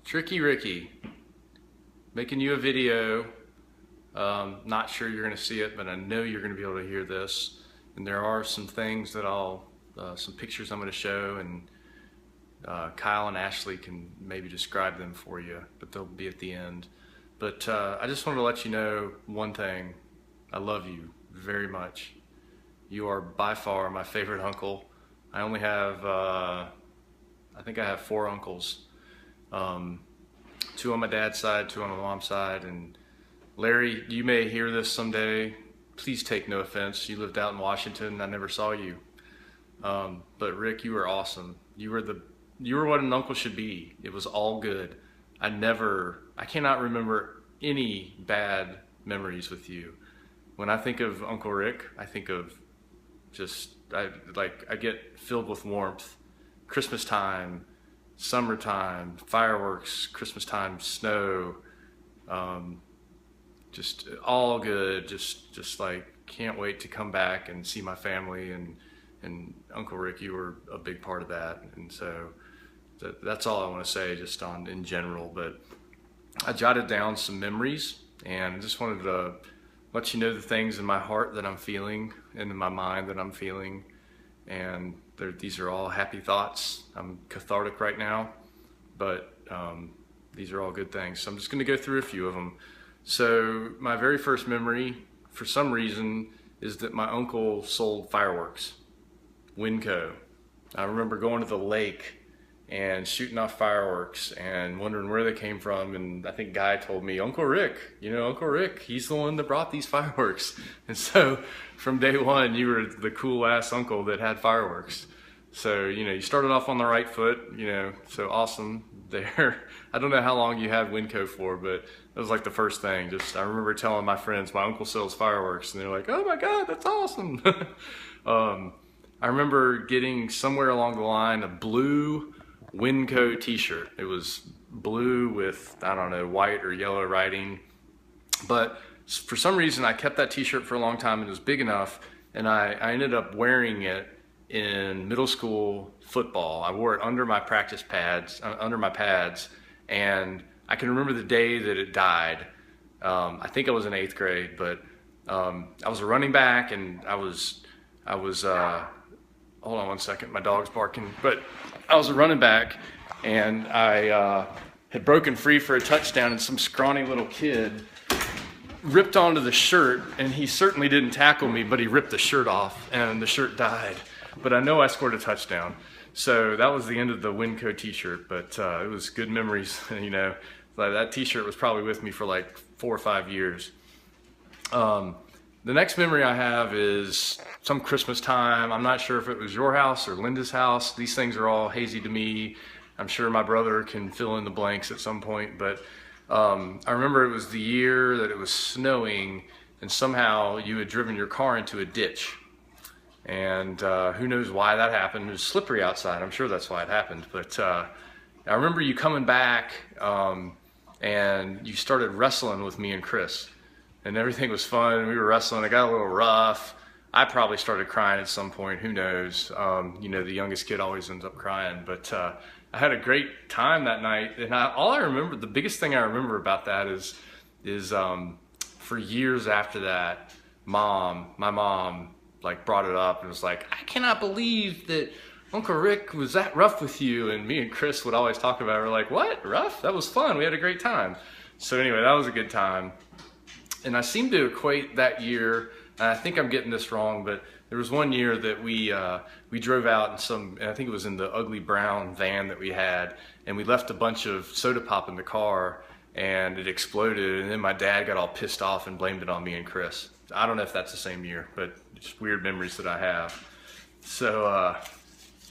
Tricky Ricky, making you a video. Not sure you're going to see it, but I know you're going to be able to hear this. And there are some things that some pictures I'm going to show, and Kyle and Ashley can maybe describe them for you, but they'll be at the end. But I just wanted to let you know one thing. I love you very much. You are by far my favorite uncle. I only have, I think I have 4 uncles. 2 on my dad's side, 2 on my mom's side. And Larry, you may hear this someday. Please take no offense. You lived out in Washington. I never saw you. But Rick, you were awesome. You were what an uncle should be. It was all good. I cannot remember any bad memories with you. When I think of Uncle Rick, I think of I get filled with warmth. Christmas time, summertime, fireworks, Christmas time, snow, just all good. Just like can't wait to come back and see my family, and Uncle Rick, you were a big part of that. And so that's all I want to say just in general. But I jotted down some memories, and I just wanted to let you know the things in my heart that I'm feeling and in my mind that I'm feeling. And these are all happy thoughts. I'm cathartic right now, but these are all good things. So I'm just going to go through a few of them. So my very first memory, for some reason, is that my uncle sold fireworks, Winco. I remember going to the lake and shooting off fireworks and wondering where they came from. And I think Guy told me, Uncle Rick, Uncle Rick, he's the one that brought these fireworks. And so from day one, you were the cool ass uncle that had fireworks. So, you started off on the right foot, so awesome there. I don't know how long you had Winco for, but that was like the first thing. I remember telling my friends, my uncle sells fireworks, and they're like, oh my God, that's awesome. I remember getting somewhere along the line a blue Winco t-shirt. It was blue with, I don't know, white or yellow writing. But for some reason, I kept that t-shirt for a long time, and it was big enough, and I ended up wearing it in middle school football. I wore it under my practice pads, under my pads, and I can remember the day that it died. I think I was in 8th grade, but I was a running back, and I was hold on one second, my dog's barking. But I was a running back, and I had broken free for a touchdown, and some scrawny little kid ripped onto the shirt, and he certainly didn't tackle me, but he ripped the shirt off, and the shirt died. But I know I scored a touchdown. So that was the end of the Winco t-shirt, but it was good memories. That t-shirt was probably with me for like 4 or 5 years. The next memory I have is some Christmas time. I'm not sure if it was your house or Linda's house. These things are all hazy to me. I'm sure my brother can fill in the blanks at some point, but I remember it was the year that it was snowing, and somehow you had driven your car into a ditch. And who knows why that happened. It was slippery outside. I'm sure that's why it happened. But I remember you coming back, and you started wrestling with me and Chris. And everything was fun. We were wrestling. It got a little rough. I probably started crying at some point. Who knows? The youngest kid always ends up crying. But I had a great time that night. And all I remember, the biggest thing I remember about that is for years after that, my mom brought it up and was like, I cannot believe that Uncle Rick was that rough with you. And me and Chris would always talk about it. We're like, what? Rough? That was fun. We had a great time. So anyway, that was a good time. And I seem to equate that year, and I think I'm getting this wrong, but there was one year that we drove out and I think it was in the ugly brown van that we had, and we left a bunch of soda pop in the car, and it exploded, and then my dad got all pissed off and blamed it on me and Chris. I don't know if that's the same year, but just weird memories that I have. So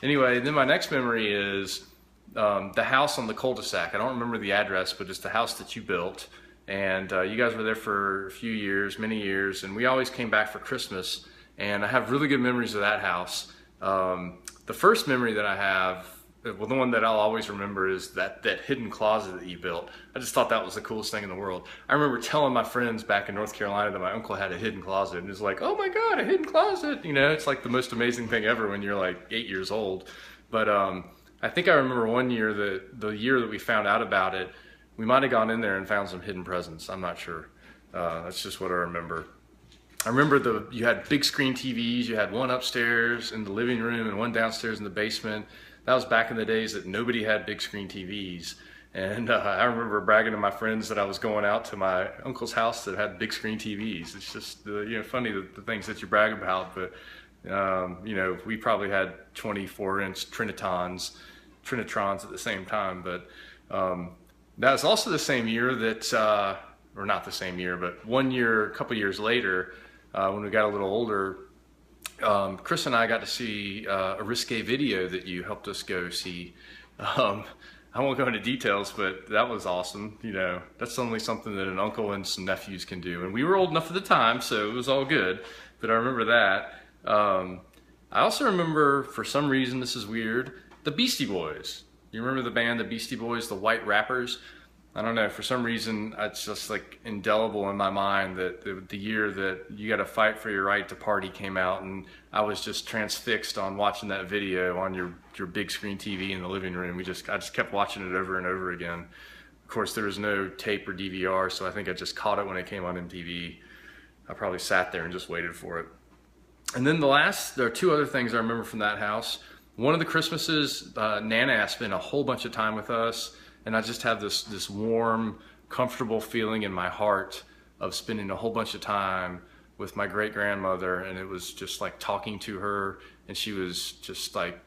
anyway, then my next memory is the house on the cul-de-sac. I don't remember the address, but it's the house that you built. And you guys were there for a few years, many years, and we always came back for Christmas. And I have really good memories of that house. The first memory that I have, well, the one that I'll always remember is that hidden closet that you built. I just thought that was the coolest thing in the world. I remember telling my friends back in North Carolina that my uncle had a hidden closet, and it was like, oh my God, a hidden closet. It's like the most amazing thing ever when you're like 8 years old. But I I think I remember one year that the year that we found out about it, we might have gone in there and found some hidden presents. I'm not sure. That's just what I remember. I remember you had big screen TVs. You had one upstairs in the living room and one downstairs in the basement. That was back in the days that nobody had big screen TVs. And I remember bragging to my friends that I was going out to my uncle's house that had big screen TVs. It's just funny the things that you brag about, but we probably had 24-inch Trinitrons at the same time. But that was also the same year that, or not the same year, but a couple years later, when we got a little older, Chris and I got to see a risque video that you helped us go see. I won't go into details, but that was awesome. That's only something that an uncle and some nephews can do. And we were old enough at the time, so it was all good. But I remember that. I also remember, for some reason, this is weird, the Beastie Boys. You remember the band, the Beastie Boys, the White Rappers? I don't know, for some reason, it's just like indelible in my mind that the year that You Gotta Fight for Your Right to Party came out, and I was just transfixed on watching that video on your big screen TV in the living room. I just kept watching it over and over again. Of course, there was no tape or DVR, so I think I just caught it when it came on MTV. I probably sat there and just waited for it. And then there are two other things I remember from that house. One of the Christmases, Nana spent a whole bunch of time with us. And I just have this warm, comfortable feeling in my heart of spending a whole bunch of time with my great-grandmother, and it was just like talking to her, and she was just like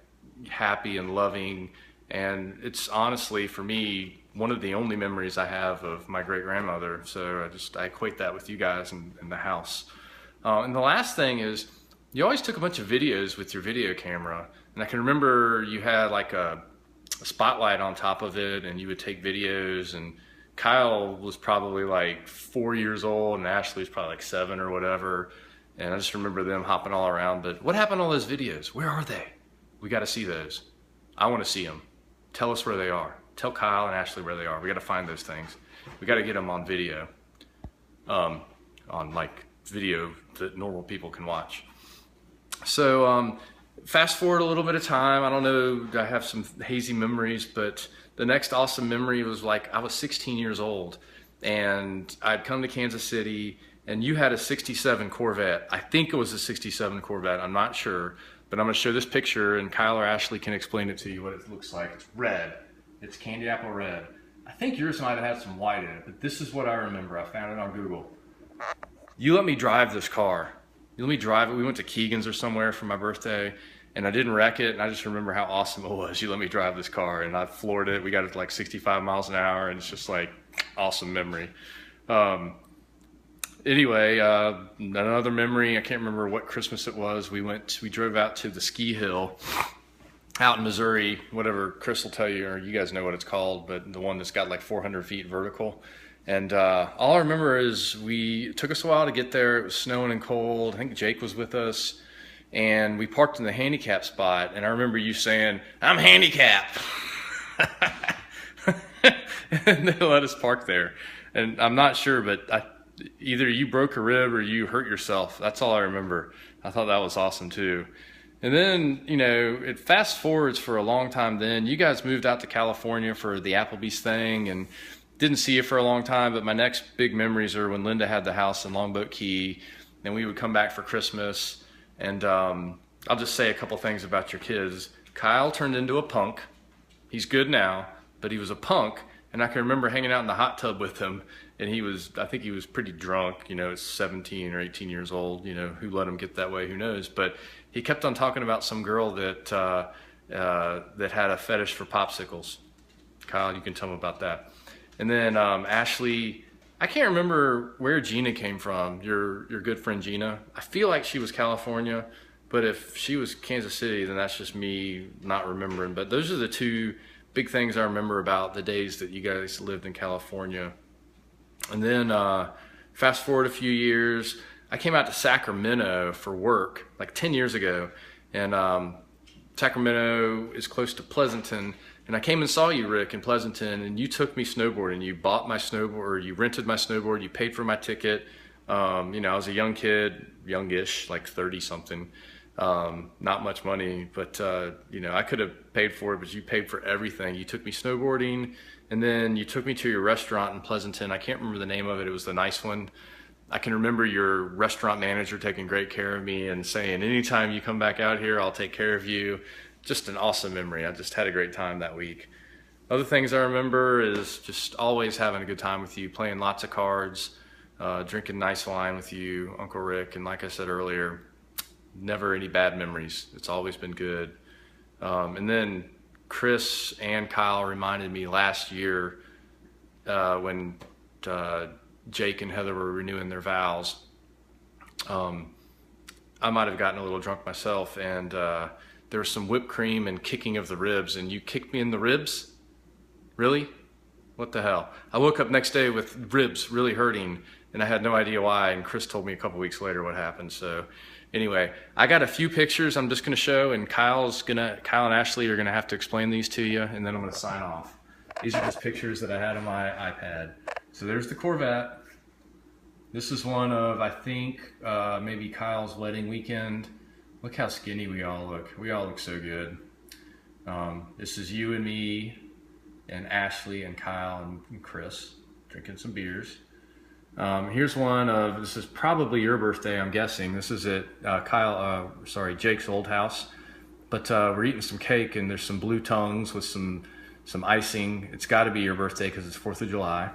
happy and loving. And it's honestly, for me, one of the only memories I have of my great-grandmother. So I equate that with you guys in the house. And the last thing is, you always took a bunch of videos with your video camera. And I can remember you had like a spotlight on top of it, and you would take videos, and Kyle was probably like 4 years old and Ashley was probably like 7 or whatever, and I just remember them hopping all around. But what happened to all those videos? Where are they? We got to see those. I want to see them. Tell us where they are. Tell Kyle and Ashley where they are. We got to find those things. We got to get them on video, on like video that normal people can watch. So fast forward a little bit of time. I don't know, I have some hazy memories, but the next awesome memory was like I was 16 years old, and I'd come to Kansas City, and you had a 67 Corvette. I think it was a 67 Corvette. I'm not sure, but I'm going to show this picture, and Kyle or Ashley can explain it to you what it looks like. It's red. It's candy apple red. I think yours might have had some white in it, but this is what I remember. I found it on Google. You let me drive this car. You let me drive it. We went to Keegan's or somewhere for my birthday, and I didn't wreck it, and I just remember how awesome it was. You let me drive this car, and I floored it. We got it to like 65 miles an hour, and it's just like awesome memory. Anyway, another memory, I can't remember what Christmas it was. We drove out to the ski hill out in Missouri, whatever Chris will tell you, or you guys know what it's called, but the one that's got like 400 feet vertical. And all I remember is it took us a while to get there. It was snowing and cold. I think Jake was with us. And we parked in the handicap spot. And I remember you saying, "I'm handicapped." And they let us park there. And I'm not sure, but either you broke a rib or you hurt yourself. That's all I remember. I thought that was awesome too. And then, it fast forwards for a long time then. You guys moved out to California for the Applebee's thing, and didn't see you for a long time, but my next big memories are when Linda had the house in Longboat Key, and we would come back for Christmas. And I'll just say a couple things about your kids. Kyle turned into a punk. He's good now, but he was a punk, and I can remember hanging out in the hot tub with him, and I think he was pretty drunk, 17 or 18 years old, who let him get that way, who knows. But he kept on talking about some girl that had a fetish for popsicles. Kyle, you can tell him about that. And then Ashley, I can't remember where Gina came from, your good friend Gina. I feel like she was California, but if she was Kansas City, then that's just me not remembering. But those are the two big things I remember about the days that you guys lived in California. And then fast forward a few years, I came out to Sacramento for work like 10 years ago. And Sacramento is close to Pleasanton. And I came and saw you, Rick, in Pleasanton, and you took me snowboarding. You bought my snowboard, or you rented my snowboard, you paid for my ticket. I was a young kid, youngish, like 30-something. Not much money, but you know, I could have paid for it, but you paid for everything. You took me snowboarding, and then you took me to your restaurant in Pleasanton. I can't remember the name of it. It was the nice one. I can remember your restaurant manager taking great care of me and saying, anytime you come back out here, I'll take care of you. Just an awesome memory. I just had a great time that week. Other things I remember is just always having a good time with you, playing lots of cards, drinking nice wine with you, Uncle Rick, and like I said earlier, never any bad memories. It's always been good. And then Chris and Kyle reminded me last year when Jake and Heather were renewing their vows. I might have gotten a little drunk myself, and there was some whipped cream and kicking of the ribs, and you kicked me in the ribs? Really? What the hell? I woke up next day with ribs really hurting, and I had no idea why, and Chris told me a couple weeks later what happened. So anyway, I got a few pictures I'm just gonna show, and Kyle and Ashley are gonna have to explain these to you, and then I'm gonna sign off. These are just pictures that I had on my iPad. So there's the Corvette. This is one of, I think, maybe Kyle's wedding weekend. Look how skinny we all look. We all look so good. This is you and me and Ashley and Kyle and Chris drinking some beers. Here's one of, this is probably your birthday, I'm guessing. This is at Jake's old house. But we're eating some cake, and there's some blue tongues with some icing. It's got to be your birthday because it's 4th of July.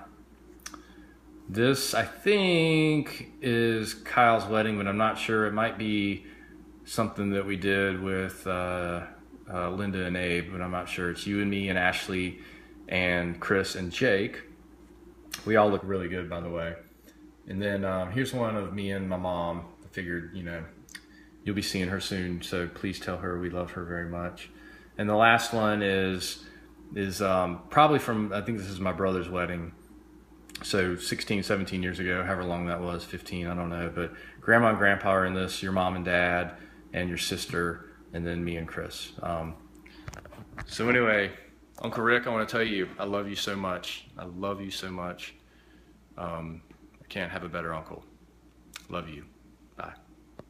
This, I think, is Kyle's wedding, but I'm not sure. It might be something that we did with Linda and Abe, but I'm not sure. It's you and me and Ashley and Chris and Jake. We all look really good, by the way. And then here's one of me and my mom. I figured, you know, you'll be seeing her soon, so please tell her we love her very much. And the last one is probably from, I think this is my brother's wedding. So 16, 17 years ago, however long that was, 15, I don't know. But Grandma and Grandpa are in this, your mom and dad, and your sister, and then me and Chris. So anyway, Uncle Rick, I want to tell you, I love you so much. I love you so much. I can't have a better uncle. Love you. Bye.